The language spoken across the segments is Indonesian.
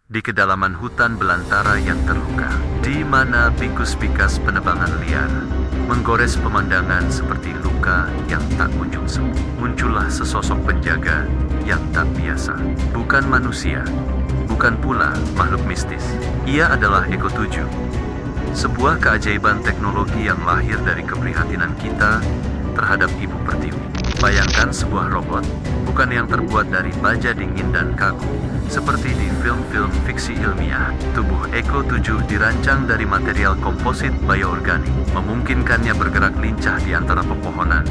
di kedalaman hutan belantara yang terluka, di mana pikus-pikas penebangan liar menggores pemandangan seperti luka yang tak kunjung sembuh. Muncullah sesosok penjaga yang tak biasa. Bukan manusia, bukan pula makhluk mistis. Ia adalah Echo 7, sebuah keajaiban teknologi yang lahir dari keprihatinan kita terhadap Ibu Pertiwi. Bayangkan sebuah robot, bukan yang terbuat dari baja dingin dan kaku, seperti di film-film fiksi ilmiah. Tubuh Echo 7 dirancang dari material komposit bioorganik, memungkinkannya bergerak lincah di antara pepohonan,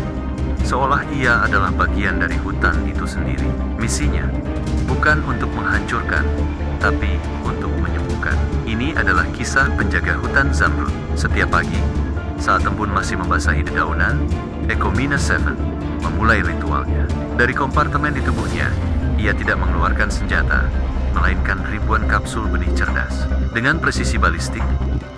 seolah ia adalah bagian dari hutan itu sendiri. Misinya bukan untuk menghancurkan, tapi untuk menyembuhkan. Ini adalah kisah penjaga hutan Zamrud. Setiap pagi, saat embun masih membasahi dedaunan, Echo -7 memulai ritualnya. Dari kompartemen di tubuhnya, ia tidak mengeluarkan senjata, melainkan ribuan kapsul benih cerdas. Dengan presisi balistik,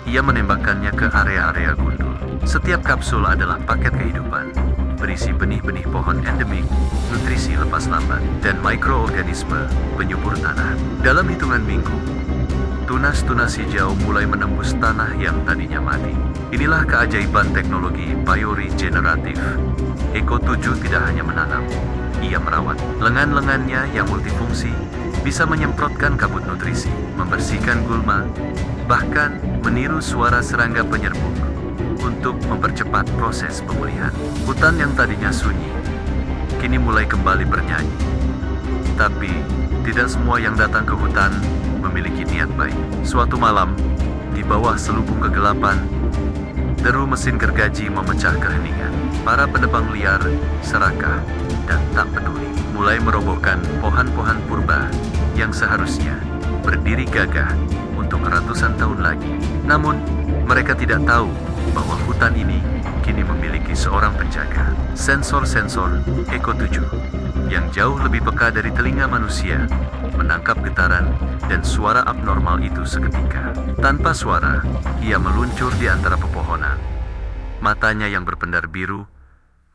ia menembakkannya ke area-area gundul. Setiap kapsul adalah paket kehidupan, berisi benih-benih pohon endemik, nutrisi lepas lambat, dan mikroorganisme penyubur tanah. Dalam hitungan minggu, tunas-tunas hijau mulai menembus tanah yang tadinya mati. Inilah keajaiban teknologi bioregeneratif. Echo 7 tidak hanya menanam, ia merawat. Lengan-lengannya yang multifungsi bisa menyemprotkan kabut nutrisi, membersihkan gulma, bahkan meniru suara serangga penyerbuk untuk mempercepat proses pemulihan. Hutan yang tadinya sunyi, kini mulai kembali bernyanyi. Tapi, tidak semua yang datang ke hutan memiliki niat baik. Suatu malam, di bawah selubung kegelapan, deru mesin gergaji memecah keheningan. Para penebang liar, serakah, dan tak peduli, mulai merobohkan pohon-pohon purba yang seharusnya berdiri gagah untuk ratusan tahun lagi. Namun, mereka tidak tahu bahwa hutan ini kini memiliki seorang penjaga. Sensor-sensor Echo 7 yang jauh lebih peka dari telinga manusia menangkap getaran dan suara abnormal itu seketika. Tanpa suara, ia meluncur di antara pepohonan. Matanya yang berpendar biru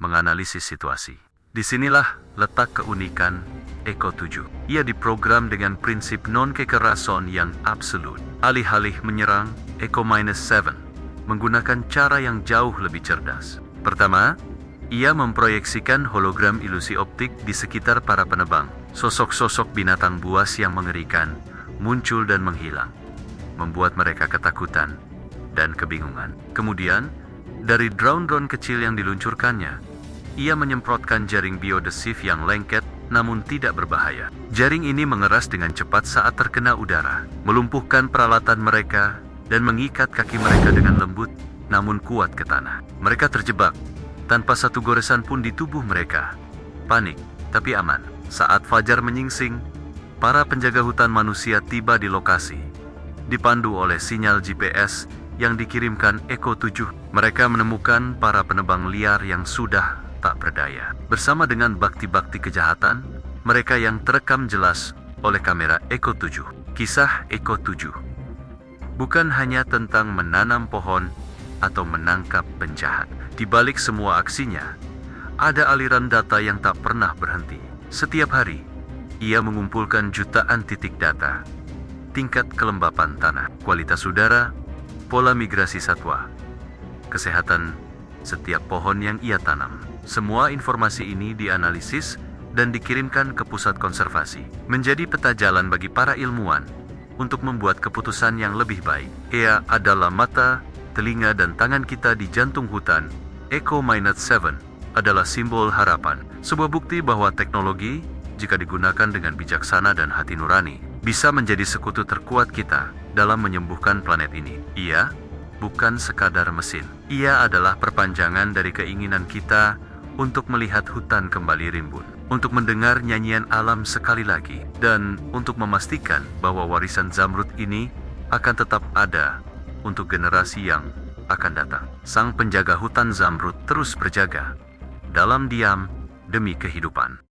menganalisis situasi. Disinilah letak keunikan Echo 7. Ia diprogram dengan prinsip non-kekerasan yang absolut. Alih-alih menyerang, Echo -7 menggunakan cara yang jauh lebih cerdas. Pertama, ia memproyeksikan hologram ilusi optik di sekitar para penebang. Sosok-sosok binatang buas yang mengerikan muncul dan menghilang, membuat mereka ketakutan dan kebingungan. Kemudian, dari drone-drone kecil yang diluncurkannya, ia menyemprotkan jaring biodesif yang lengket namun tidak berbahaya. Jaring ini mengeras dengan cepat saat terkena udara, melumpuhkan peralatan mereka dan mengikat kaki mereka dengan lembut namun kuat ke tanah. Mereka terjebak tanpa satu goresan pun di tubuh mereka. Panik, tapi aman. Saat fajar menyingsing, para penjaga hutan manusia tiba di lokasi. Dipandu oleh sinyal GPS yang dikirimkan Echo 7, mereka menemukan para penebang liar yang sudah tak berdaya. Bersama dengan bakti-bakti kejahatan, mereka yang terekam jelas oleh kamera Echo 7. Kisah Echo 7 bukan hanya tentang menanam pohon atau menangkap penjahat. Di balik semua aksinya, ada aliran data yang tak pernah berhenti. Setiap hari, ia mengumpulkan jutaan titik data, tingkat kelembapan tanah, kualitas udara, pola migrasi satwa, kesehatan setiap pohon yang ia tanam. Semua informasi ini dianalisis dan dikirimkan ke pusat konservasi, menjadi peta jalan bagi para ilmuwan untuk membuat keputusan yang lebih baik. Ia adalah mata, telinga, dan tangan kita di jantung hutan. Echo -7 adalah simbol harapan, sebuah bukti bahwa teknologi, jika digunakan dengan bijaksana dan hati nurani, bisa menjadi sekutu terkuat kita dalam menyembuhkan planet ini. Ia bukan sekadar mesin. Ia adalah perpanjangan dari keinginan kita untuk melihat hutan kembali rimbun, untuk mendengar nyanyian alam sekali lagi, dan untuk memastikan bahwa warisan Zamrud ini akan tetap ada untuk generasi yang akan datang. Sang penjaga hutan Zamrud terus berjaga, dalam diam demi kehidupan.